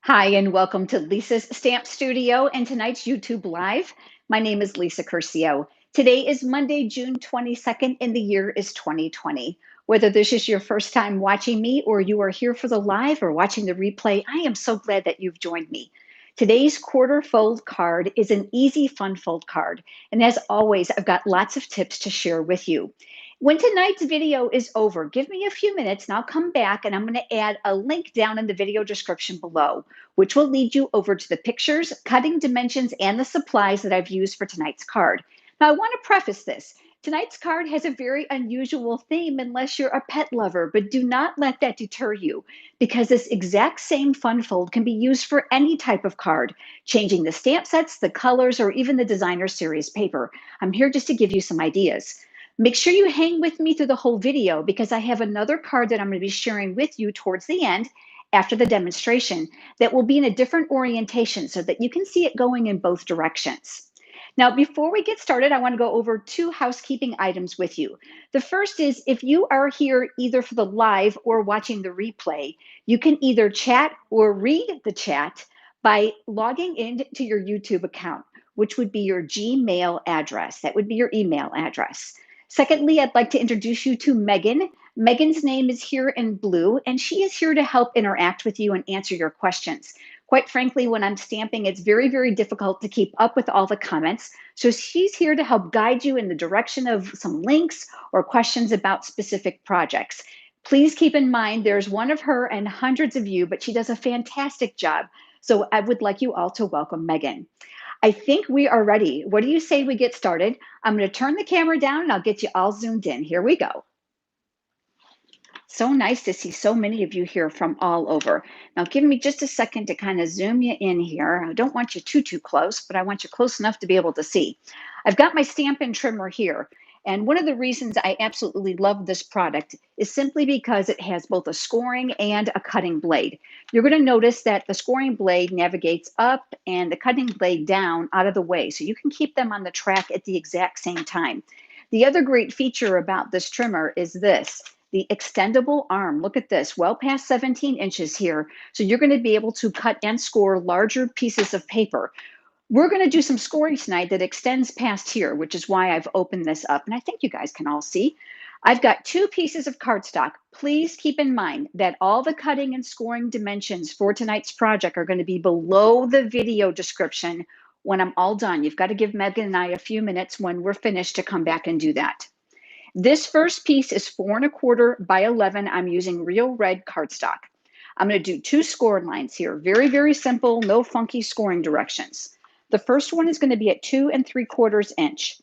Hi, and welcome to Lisa's Stamp Studio and tonight's YouTube Live. My name is Lisa Curcio. Today is Monday, June 22nd, and the year is 2020. Whether this is your first time watching me or you are here for the live or watching the replay, I am so glad that you've joined me. Today's quarter fold card is an easy fun fold card. And as always, I've got lots of tips to share with you. When tonight's video is over, give me a few minutes and I'll come back and I'm going to add a link down in the video description below, which will lead you over to the pictures, cutting dimensions, and the supplies that I've used for tonight's card. Now, I want to preface this. Tonight's card has a very unusual theme unless you're a pet lover, but do not let that deter you because this exact same fun fold can be used for any type of card, changing the stamp sets, the colors, or even the designer series paper. I'm here just to give you some ideas. Make sure you hang with me through the whole video because I have another card that I'm going to be sharing with you towards the end after the demonstration that will be in a different orientation so that you can see it going in both directions. Now, before we get started, I want to go over two housekeeping items with you. The first is if you are here either for the live or watching the replay, you can either chat or read the chat by logging into your YouTube account, which would be your Gmail address. That would be your email address. Secondly, I'd like to introduce you to Megan. Megan's name is here in blue, and she is here to help interact with you and answer your questions. Quite frankly, when I'm stamping, it's very, very difficult to keep up with all the comments. So she's here to help guide you in the direction of some links or questions about specific projects. Please keep in mind, there's one of her and hundreds of you, but she does a fantastic job. So I would like you all to welcome Megan. I think we are ready. What do you say we get started? I'm going to turn the camera down and I'll get you all zoomed in. Here we go. So nice to see so many of you here from all over. Now, give me just a second to kind of zoom you in here. I don't want you too close, but I want you close enough to be able to see. I've got my Stampin' trimmer here. And one of the reasons I absolutely love this product is simply because it has both a scoring and a cutting blade. You're going to notice that the scoring blade navigates up and the cutting blade down out of the way, so you can keep them on the track at the exact same time. The other great feature about this trimmer is this, the extendable arm. Look at this, well past 17 inches here. So you're going to be able to cut and score larger pieces of paper. We're going to do some scoring tonight that extends past here, which is why I've opened this up. And I think you guys can all see. I've got two pieces of cardstock. Please keep in mind that all the cutting and scoring dimensions for tonight's project are going to be below the video description when I'm all done. You've got to give Megan and I a few minutes when we're finished to come back and do that. This first piece is 4¼ by 11. I'm using real red cardstock. I'm going to do two score lines here. Very, very simple, no funky scoring directions. The first one is going to be at 2¾ inch.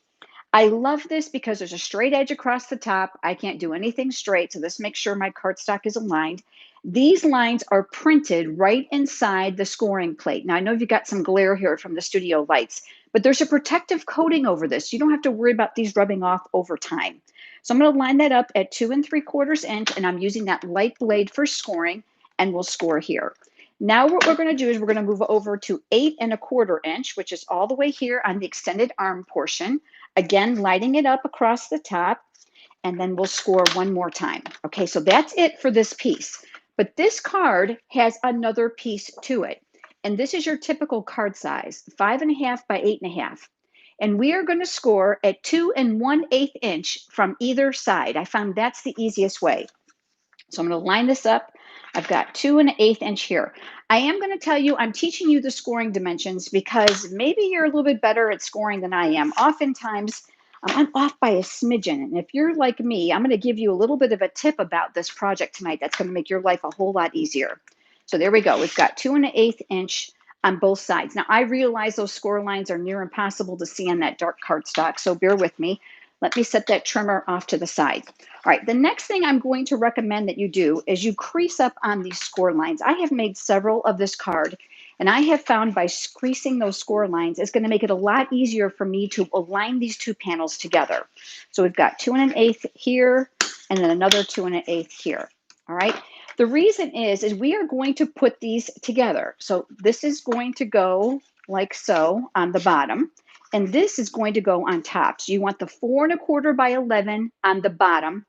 I love this because there's a straight edge across the top. I can't do anything straight, so this makes sure my cardstock is aligned. These lines are printed right inside the scoring plate. Now, I know you've got some glare here from the studio lights, but there's a protective coating over this. You don't have to worry about these rubbing off over time. So I'm going to line that up at 2¾ inch, and I'm using that light blade for scoring, and we'll score here. Now what we're going to do is we're going to move over to 8¼ inch, which is all the way here on the extended arm portion. Again, lighting it up across the top, and then we'll score one more time. Okay, so that's it for this piece. But this card has another piece to it. And this is your typical card size, 5½ by 8½. And we are going to score at 2⅛ inch from either side. I found that's the easiest way. So I'm going to line this up. I've got 2⅛ inch here. I am going to tell you, I'm teaching you the scoring dimensions because maybe you're a little bit better at scoring than I am. Oftentimes, I'm off by a smidgen. And if you're like me, I'm going to give you a little bit of a tip about this project tonight that's going to make your life a whole lot easier. So there we go. We've got 2⅛ inch on both sides. Now, I realize those score lines are near impossible to see on that dark cardstock, so bear with me. Let me set that trimmer off to the side. All right, the next thing I'm going to recommend that you do is you crease up on these score lines. I have made several of this card, and I have found by creasing those score lines, it's going to make it a lot easier for me to align these two panels together. So we've got 2⅛ here, and then another 2⅛ here. All right. The reason is we are going to put these together. So this is going to go like so on the bottom. And this is going to go on top. So you want the 4¼ by 11 on the bottom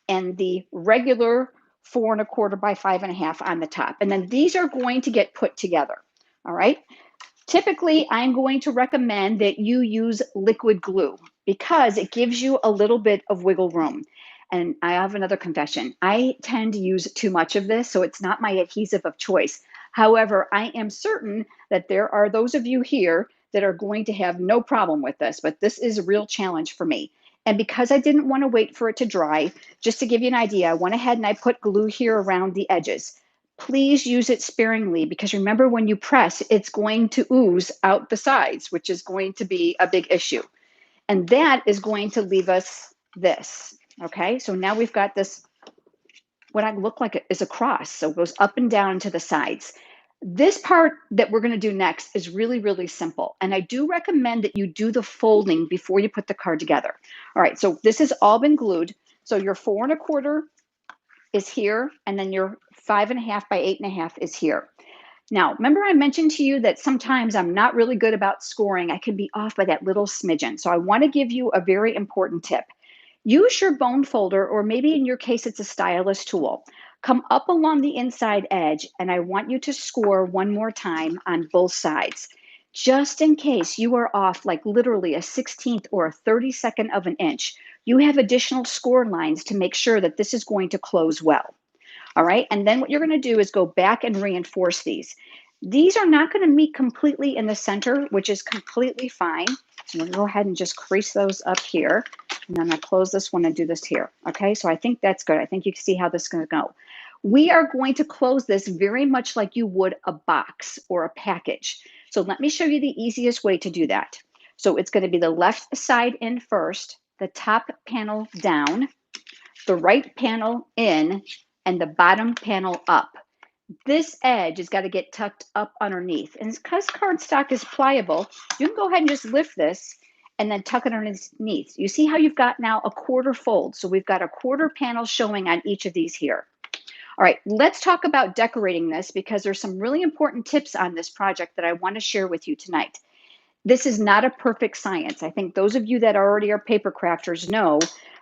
and the regular 4¼ by 5½ on the top. And then these are going to get put together. All right. Typically, I'm going to recommend that you use liquid glue because it gives you a little bit of wiggle room. And I have another confession. I tend to use too much of this, so it's not my adhesive of choice. However, I am certain that there are those of you here that are going to have no problem with this, but this is a real challenge for me. And because I didn't want to wait for it to dry, just to give you an idea, I went ahead and I put glue here around the edges. Please use it sparingly because remember when you press, it's going to ooze out the sides, which is going to be a big issue. And that is going to leave us this. Okay, so now we've got this, what I look like is a cross. So it goes up and down to the sides. This part that we're going to do next is really, really simple. And I do recommend that you do the folding before you put the card together. All right, so this has all been glued. So your 4¼ is here, and then your 5½ by 8½ is here. Now, remember I mentioned to you that sometimes I'm not really good about scoring. I can be off by that little smidgen. So I want to give you a very important tip. Use your bone folder, or maybe in your case, it's a stylus tool. Come up along the inside edge, and I want you to score one more time on both sides. Just in case you are off like literally a 16th or a 32nd of an inch, you have additional score lines to make sure that this is going to close well. All right, and then what you're going to do is go back and reinforce these. These are not going to meet completely in the center, which is completely fine. So I'm going to go ahead and just crease those up here. And then I close this one and do this here. Okay, so I think that's good. I think you can see how this is going to go. We are going to close this very much like you would a box or a package. So let me show you the easiest way to do that. So it's going to be the left side in first, the top panel down, the right panel in, and the bottom panel up. This edge has got to get tucked up underneath. And because cardstock is pliable, you can go ahead and just lift this and then tuck it underneath. You see how you've got now a quarter fold. So we've got a quarter panel showing on each of these here. All right, let's talk about decorating this because there's some really important tips on this project that I want to share with you tonight. This is not a perfect science. I think those of you that already are paper crafters know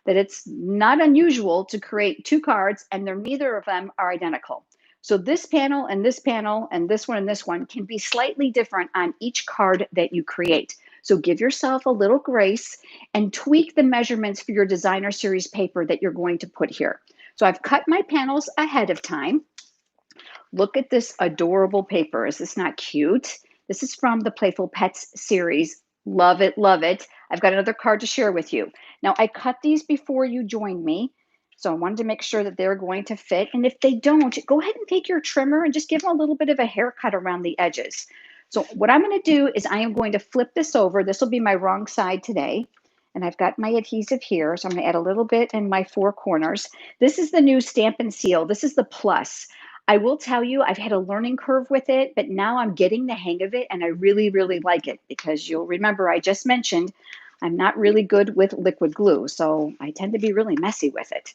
that it's not unusual to create two cards and neither of them are identical. So this panel and this panel and this one can be slightly different on each card that you create. So give yourself a little grace and tweak the measurements for your designer series paper that you're going to put here. So I've cut my panels ahead of time. Look at this adorable paper. Is this not cute? This is from the Playful Pets series. Love it, love it. I've got another card to share with you. Now, I cut these before you joined me, so I wanted to make sure that they're going to fit. And if they don't, go ahead and take your trimmer and just give them a little bit of a haircut around the edges. So what I'm going to do is I am going to flip this over. This will be my wrong side today. And I've got my adhesive here, so I'm going to add a little bit in my four corners. This is the new Stampin' Seal. This is the Plus. I will tell you, I've had a learning curve with it, but now I'm getting the hang of it, and I really, really like it because you'll remember I just mentioned I'm not really good with liquid glue, so I tend to be really messy with it.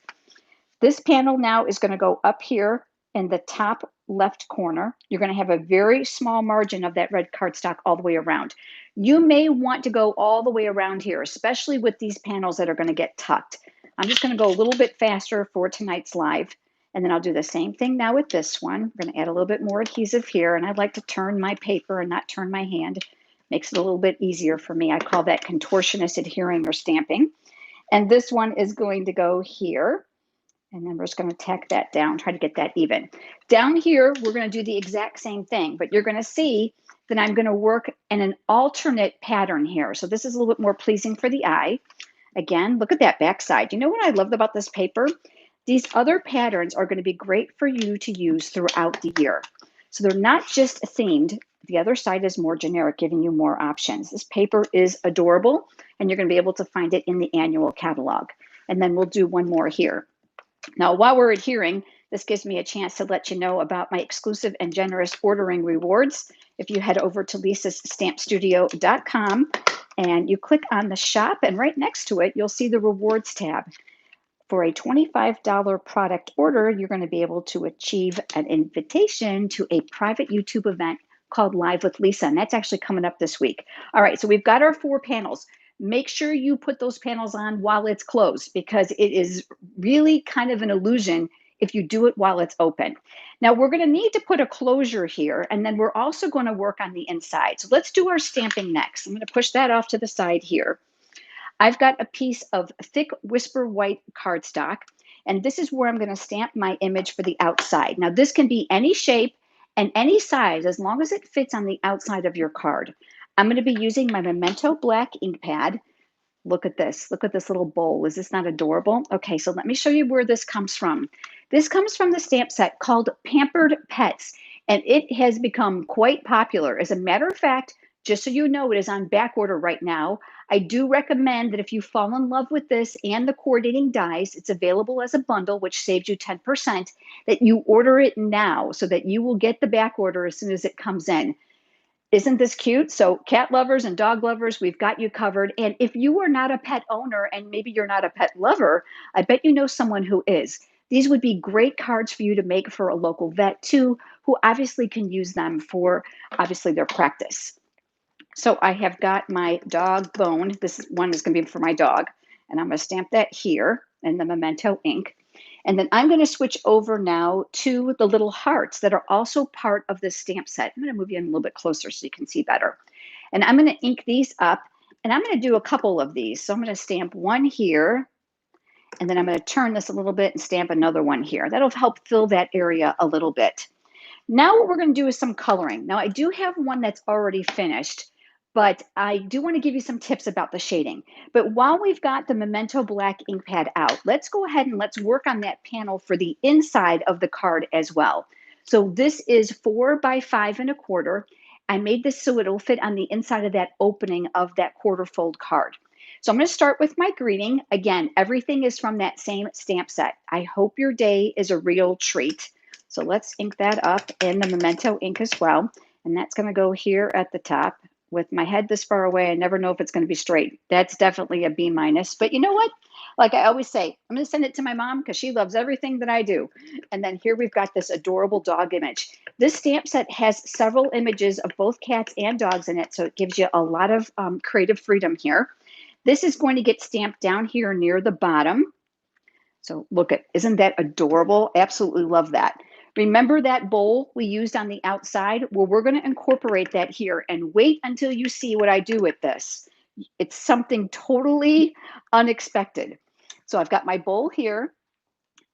This panel now is going to go up here in the top left corner. You're going to have a very small margin of that red cardstock all the way around. You may want to go all the way around here, especially with these panels that are going to get tucked. I'm just going to go a little bit faster for tonight's live. And then I'll do the same thing now with this one. I'm going to add a little bit more adhesive here. And I like to turn my paper and not turn my hand. Makes it a little bit easier for me. I call that contortionist adhering or stamping. And this one is going to go here. And then we're just going to tack that down, try to get that even. Down here, we're going to do the exact same thing. But you're going to see that I'm going to work in an alternate pattern here. So this is a little bit more pleasing for the eye. Again, look at that backside. You know what I loved about this paper? These other patterns are going to be great for you to use throughout the year. So they're not just themed. The other side is more generic, giving you more options. This paper is adorable, and you're going to be able to find it in the annual catalog. And then we'll do one more here. Now, while we're adhering, this gives me a chance to let you know about my exclusive and generous ordering rewards. If you head over to lisastampstudio.com and you click on the shop, and right next to it, you'll see the rewards tab. For a $25 product order, you're going to be able to achieve an invitation to a private YouTube event called Live with Lisa, and that's actually coming up this week. All right, so we've got our 4 panels. Make sure you put those panels on while it's closed because it is really kind of an illusion if you do it while it's open. Now we're going to need to put a closure here, and then we're also going to work on the inside. So let's do our stamping next. I'm going to push that off to the side here. I've got a piece of thick Whisper White cardstock, and this is where I'm going to stamp my image for the outside. Now this can be any shape and any size as long as it fits on the outside of your card. I'm going to be using my Memento Black ink pad. Look at this. Look at this little bowl. Is this not adorable? Okay, so let me show you where this comes from. This comes from the stamp set called Pampered Pets, and it has become quite popular. As a matter of fact, just so you know, it is on back order right now. I do recommend that if you fall in love with this and the coordinating dies, it's available as a bundle, which saves you 10%, that you order it now so that you will get the back order as soon as it comes in. Isn't this cute? So cat lovers and dog lovers, we've got you covered. And if you are not a pet owner and maybe you're not a pet lover, I bet you know someone who is. These would be great cards for you to make for a local vet too, who obviously can use them for obviously their practice. So I have got my dog bone. This one is going to be for my dog. And I'm going to stamp that here in the Memento ink. And then I'm going to switch over now to the little hearts that are also part of this stamp set. I'm going to move you in a little bit closer so you can see better. And I'm going to ink these up, and I'm going to do a couple of these. So I'm going to stamp one here, and then I'm going to turn this a little bit and stamp another one here. That'll help fill that area a little bit. Now what we're going to do is some coloring. Now I do have one that's already finished, but I do want to give you some tips about the shading. But while we've got the Memento Black ink pad out, let's go ahead and let's work on that panel for the inside of the card as well. So this is 4 by 5 1/4. I made this so it'll fit on the inside of that opening of that quarter fold card. So I'm going to start with my greeting. Again, everything is from that same stamp set. I hope your day is a real treat. So let's ink that up in the Memento ink as well. And that's going to go here at the top. With my head this far away, I never know if it's going to be straight. That's definitely a B minus. But you know what? Like I always say, I'm going to send it to my mom because she loves everything that I do. And then here we've got this adorable dog image. This stamp set has several images of both cats and dogs in it. So it gives you a lot of creative freedom here. This is going to get stamped down here near the bottom. So look at, isn't that adorable? Absolutely love that. Remember that bowl we used on the outside? Well, we're going to incorporate that here, and wait until you see what I do with this. It's something totally unexpected. So I've got my bowl here,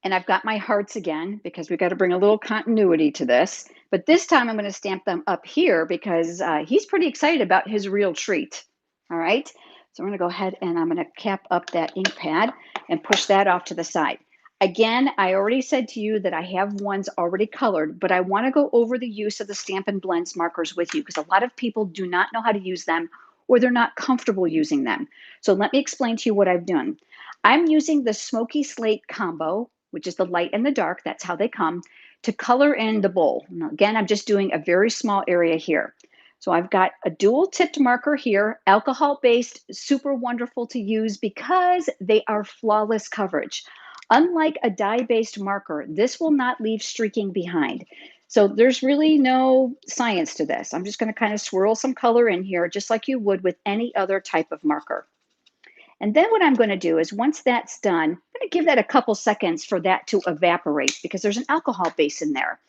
and I've got my hearts again because we've got to bring a little continuity to this. But this time I'm going to stamp them up here because he's pretty excited about his real treat. All right. So I'm going to go ahead and I'm going to cap up that ink pad and push that off to the side. Again, I already said to you that I have ones already colored, but I want to go over the use of the Stampin' Blends markers with you because a lot of people do not know how to use them or they're not comfortable using them. So let me explain to you what I've done. I'm using the Smoky Slate combo, which is the light and the dark, that's how they come, to color in the bowl. Now, again, I'm just doing a very small area here. So I've got a dual tipped marker here, alcohol-based, super wonderful to use because they are flawless coverage. Unlike a dye-based marker, this will not leave streaking behind. So there's really no science to this. I'm just going to kind of swirl some color in here, just like you would with any other type of marker. And then what I'm going to do is once that's done, I'm going to give that a couple seconds for that to evaporate because there's an alcohol base in there.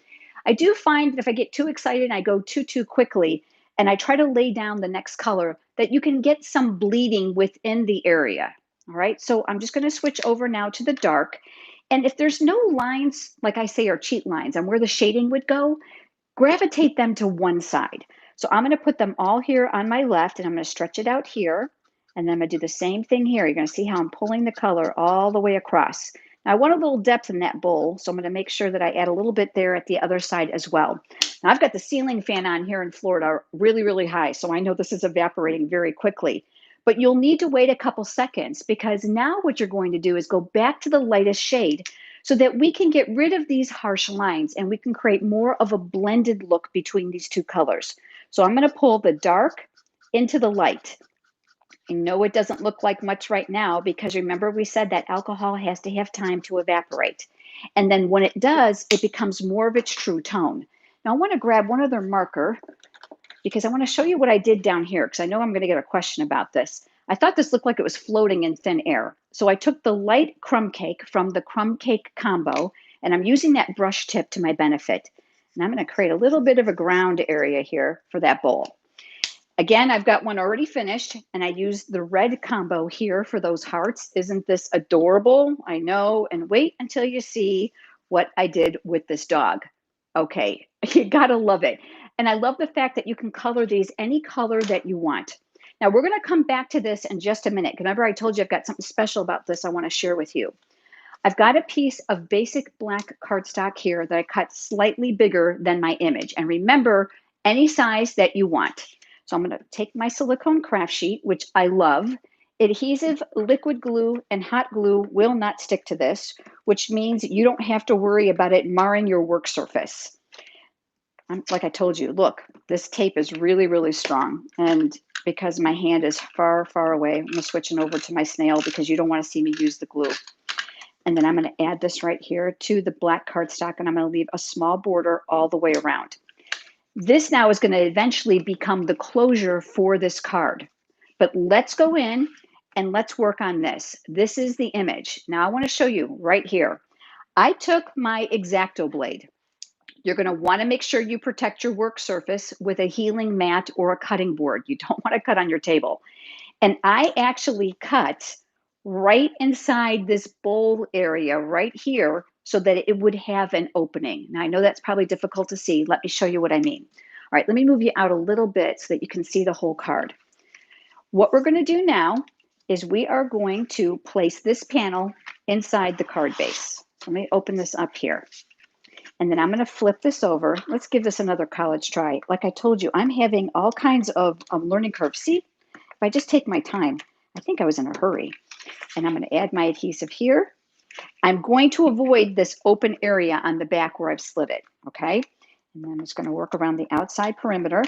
I do find that if I get too excited and I go too quickly and I try to lay down the next color, that you can get some bleeding within the area. All right, so I'm just going to switch over now to the dark. And if there's no lines, like I say, are cheat lines on where the shading would go, gravitate them to one side. So I'm going to put them all here on my left and I'm going to stretch it out here. And then I'm going to do the same thing here. You're going to see how I'm pulling the color all the way across. Now I want a little depth in that bowl, so I'm going to make sure that I add a little bit there at the other side as well. Now I've got the ceiling fan on here in Florida really high, so I know this is evaporating very quickly. But you'll need to wait a couple seconds because now what you're going to do is go back to the lightest shade so that we can get rid of these harsh lines and we can create more of a blended look between these two colors. So I'm going to pull the dark into the light. I know it doesn't look like much right now because remember we said that alcohol has to have time to evaporate. And then when it does, it becomes more of its true tone. Now I want to grab one other marker because I want to show you what I did down here because I know I'm going to get a question about this. I thought this looked like it was floating in thin air. So I took the light crumb cake from the crumb cake combo And I'm using that brush tip to my benefit. And I'm going to create a little bit of a ground area here for that bowl. Again, I've got one already finished, and I used the red combo here for those hearts. Isn't this adorable? I know. And wait until you see what I did with this dog. Okay, you gotta love it. And I love the fact that you can color these any color that you want. Now, we're gonna come back to this in just a minute. Remember, I told you I've got something special about this I wanna share with you. I've got a piece of basic black cardstock here that I cut slightly bigger than my image. And remember, any size that you want. So I'm going to take my silicone craft sheet, which I love. Adhesive, liquid glue, and hot glue will not stick to this, which means you don't have to worry about it marring your work surface. Like I told you, look, this tape is really, really strong. And because my hand is far, far away, I'm switching over to my snail because you don't want to see me use the glue. And then I'm going to add this right here to the black cardstock, and I'm going to leave a small border all the way around. This now is going to eventually become the closure for this card. But let's go in and let's work on this. This is the image. Now I want to show you right here. I took my X-Acto blade. You're going to want to make sure you protect your work surface with a healing mat or a cutting board. You don't want to cut on your table. And I actually cut right inside this bowl area right here so that it would have an opening. Now, I know that's probably difficult to see. Let me show you what I mean. All right, let me move you out a little bit so that you can see the whole card. What we're going to do now is we are going to place this panel inside the card base. Let me open this up here. And then I'm going to flip this over. Let's give this another college try. Like I told you, I'm having all kinds of learning curves. See, if I just take my time, I think I was in a hurry. And I'm going to add my adhesive here. I'm going to avoid this open area on the back where I've slid it, okay? And then I'm just going to work around the outside perimeter.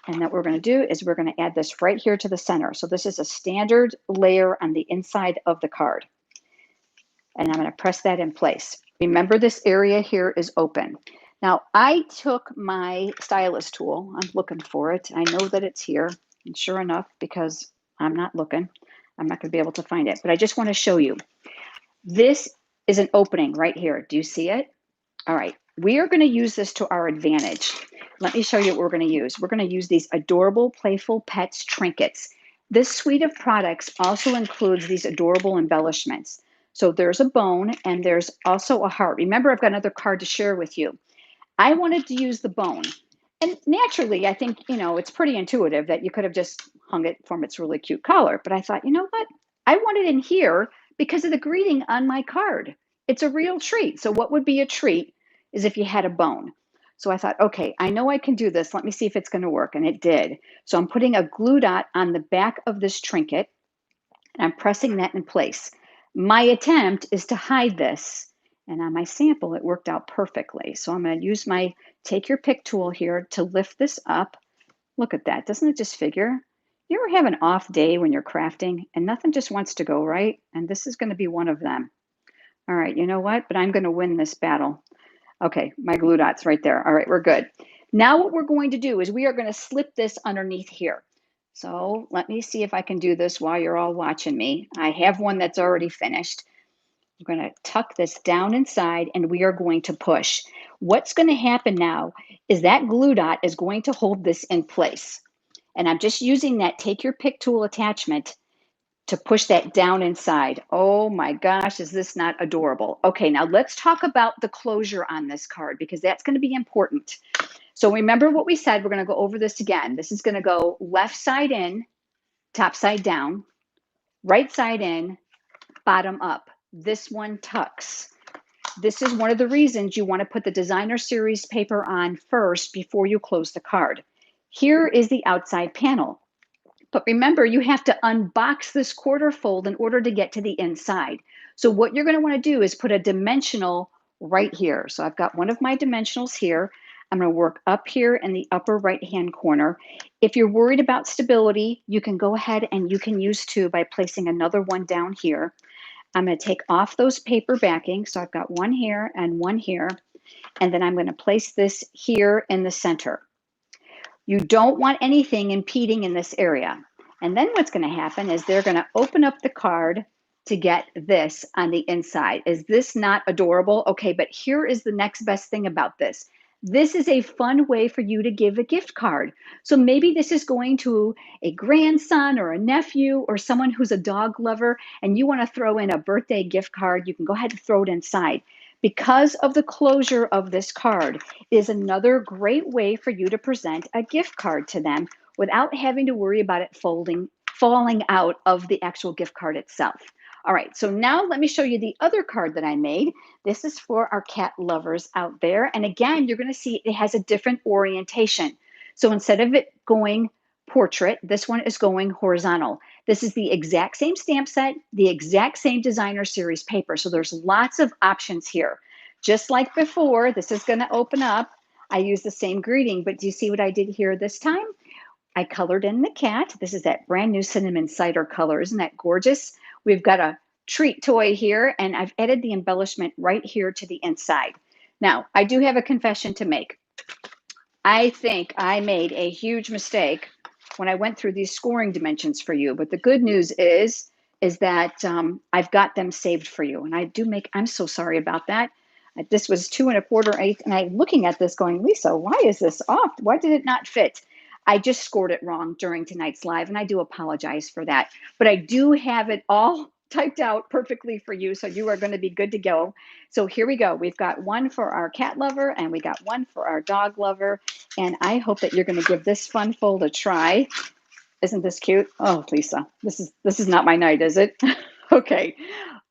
And what we're going to do is we're going to add this right here to the center. So this is a standard layer on the inside of the card. And I'm going to press that in place. Remember, this area here is open. Now, I took my stylus tool. I'm looking for it. I know that it's here. And sure enough, because I'm not looking, I'm not going to be able to find it. But I just want to show you. This is an opening right here. Do you see it? All right. We are going to use this to our advantage. Let me show you what we're going to use. We're going to use these adorable Playful Pets trinkets. This suite of products also includes these adorable embellishments. So there's a bone and there's also a heart. Remember, I've got another card to share with you. I wanted to use the bone. And naturally, I think, it's pretty intuitive that you could have just hung it from its really cute collar. But I thought, you know what? I want it in here because of the greeting on my card. It's a real treat. So what would be a treat is if you had a bone. So I thought, okay, I know I can do this. Let me see if it's going to work. And it did. So I'm putting a glue dot on the back of this trinket, and I'm pressing that in place. My attempt is to hide this. And on my sample, it worked out perfectly. So I'm going to use my take your pick tool here to lift this up. Look at that. Doesn't it just figure? You ever have an off day when you're crafting and nothing just wants to go right? And this is going to be one of them. All right, you know what? But I'm going to win this battle. Okay, my glue dot's right there. All right, we're good. Now what we're going to do is we are going to slip this underneath here. So let me see if I can do this while you're all watching me. I have one that's already finished. We're going to tuck this down inside and we are going to push. What's going to happen now is that glue dot is going to hold this in place. And I'm just using that take your pick tool attachment to push that down inside. Oh my gosh, is this not adorable? Okay, now let's talk about the closure on this card because that's going to be important. So remember what we said, we're going to go over this again. This is going to go left side in, top side down, right side in, bottom up. This one tucks. This is one of the reasons you want to put the designer series paper on first before you close the card. Here is the outside panel. But remember, you have to unbox this quarter fold in order to get to the inside. So what you're going to want to do is put a dimensional right here. So I've got one of my dimensionals here. I'm going to work up here in the upper right-hand corner. If you're worried about stability, you can go ahead and you can use two by placing another one down here. I'm going to take off those paper backing. So I've got one here and one here. And then I'm going to place this here in the center. You don't want anything impeding in this area. And then what's going to happen is they're going to open up the card to get this on the inside. Is this not adorable? Okay, but here is the next best thing about this. This is a fun way for you to give a gift card. So maybe this is going to a grandson or a nephew or someone who's a dog lover, and you want to throw in a birthday gift card. You can go ahead and throw it inside. Because of the closure of this card is another great way for you to present a gift card to them without having to worry about it falling out of the actual gift card itself. All right, so now let me show you the other card that I made. This is for our cat lovers out there. And again, you're going to see it has a different orientation. So instead of it going portrait, this one is going horizontal. This is the exact same stamp set, the exact same designer series paper. So there's lots of options here. Just like before, this is going to open up. I use the same greeting, but do you see what I did here this time? I colored in the cat. This is that brand new cinnamon cider color. Isn't that gorgeous? We've got a treat toy here, and I've added the embellishment right here to the inside. Now, I do have a confession to make. I think I made a huge mistake when I went through these scoring dimensions for you. But the good news is that I've got them saved for you. And I'm so sorry about that. This was 2 1/4 and I'm looking at this going, Lisa, why is this off? Why did it not fit? I just scored it wrong during tonight's live, and I do apologize for that. But I do have it all typed out perfectly for you, so you are going to be good to go. So here we go. We've got one for our cat lover, and we got one for our dog lover, and I hope that you're going to give this fun fold a try. Isn't this cute? Oh, Lisa, this is not my night, is it? Okay.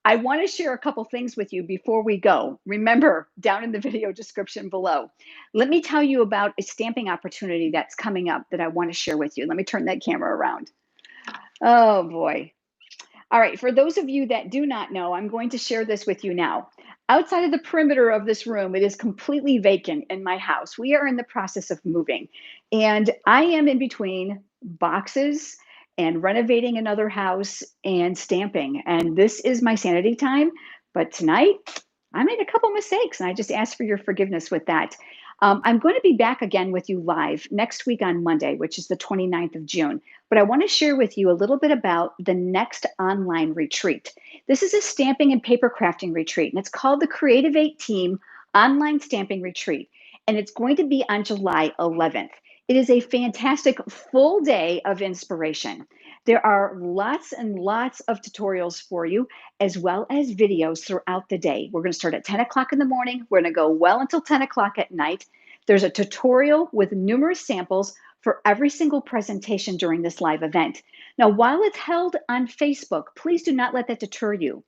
I want to share a couple things with you before we go. Remember, down in the video description below, let me tell you about a stamping opportunity that's coming up that I want to share with you. Let me turn that camera around. Oh boy. All right, for those of you that do not know, I'm going to share this with you now. Outside of the perimeter of this room, it is completely vacant in my house. We are in the process of moving, and I am in between boxes and renovating another house and stamping. And this is my sanity time. But tonight, I made a couple mistakes, and I just ask for your forgiveness with that. I'm going to be back again with you live next week on Monday, which is the 29th of June. But I want to share with you a little bit about the next online retreat. This is a stamping and paper crafting retreat, and it's called the Creative 8 Team Online Stamping Retreat, and it's going to be on July 11th. It is a fantastic full day of inspiration. There are lots and lots of tutorials for you, as well as videos throughout the day. We're going to start at 10 o'clock in the morning. We're going to go well until 10 o'clock at night. There's a tutorial with numerous samples for every single presentation during this live event. Now, while it's held on Facebook, please do not let that deter you.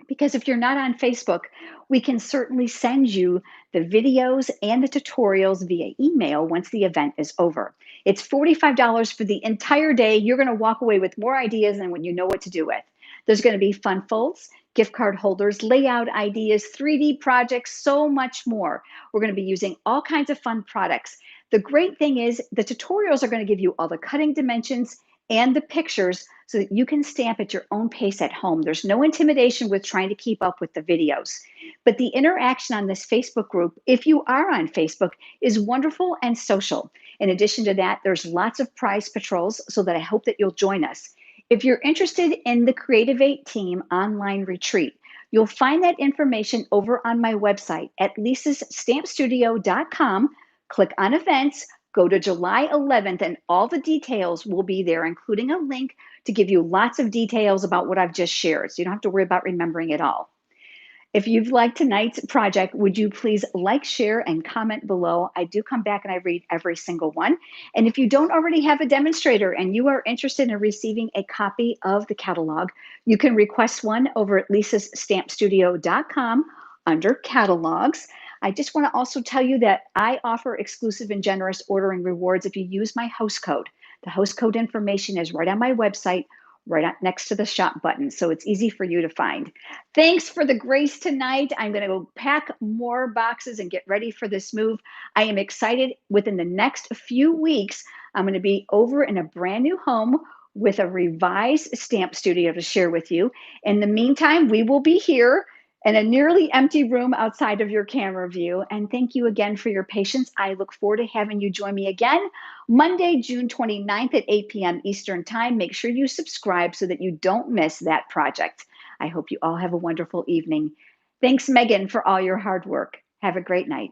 Because if you're not on Facebook, we can certainly send you the videos and the tutorials via email once the event is over. It's $45 for the entire day. You're going to walk away with more ideas than when you know what to do with. There's going to be fun folds, gift card holders, layout ideas, 3D projects, so much more. We're going to be using all kinds of fun products. The great thing is the tutorials are going to give you all the cutting dimensions and the pictures so that you can stamp at your own pace at home. There's no intimidation with trying to keep up with the videos. But the interaction on this Facebook group, if you are on Facebook, is wonderful and social. In addition to that, there's lots of prize patrols, so that I hope that you'll join us. If you're interested in the Creative 8 Team online retreat, you'll find that information over on my website at lisasstampstudio.com. Click on events, go to July 11th, and all the details will be there, including a link to give you lots of details about what I've just shared, so you don't have to worry about remembering it all. If you've liked tonight's project, would you please like, share, and comment below? I do come back and I read every single one. And if you don't already have a demonstrator and you are interested in receiving a copy of the catalog, you can request one over at lisasstampstudio.com under catalogs. I just want to also tell you that I offer exclusive and generous ordering rewards if you use my host code. The host code information is right on my website, right next to the shop button, so it's easy for you to find. Thanks for the grace tonight. I'm going to go pack more boxes and get ready for this move. I am excited. Within the next few weeks, I'm going to be over in a brand new home with a revised stamp studio to share with you. In the meantime, we will be here in a nearly empty room outside of your camera view. And thank you again for your patience. I look forward to having you join me again Monday, June 29th at 8 p.m. Eastern Time. Make sure you subscribe so that you don't miss that project. I hope you all have a wonderful evening. Thanks, Megan, for all your hard work. Have a great night.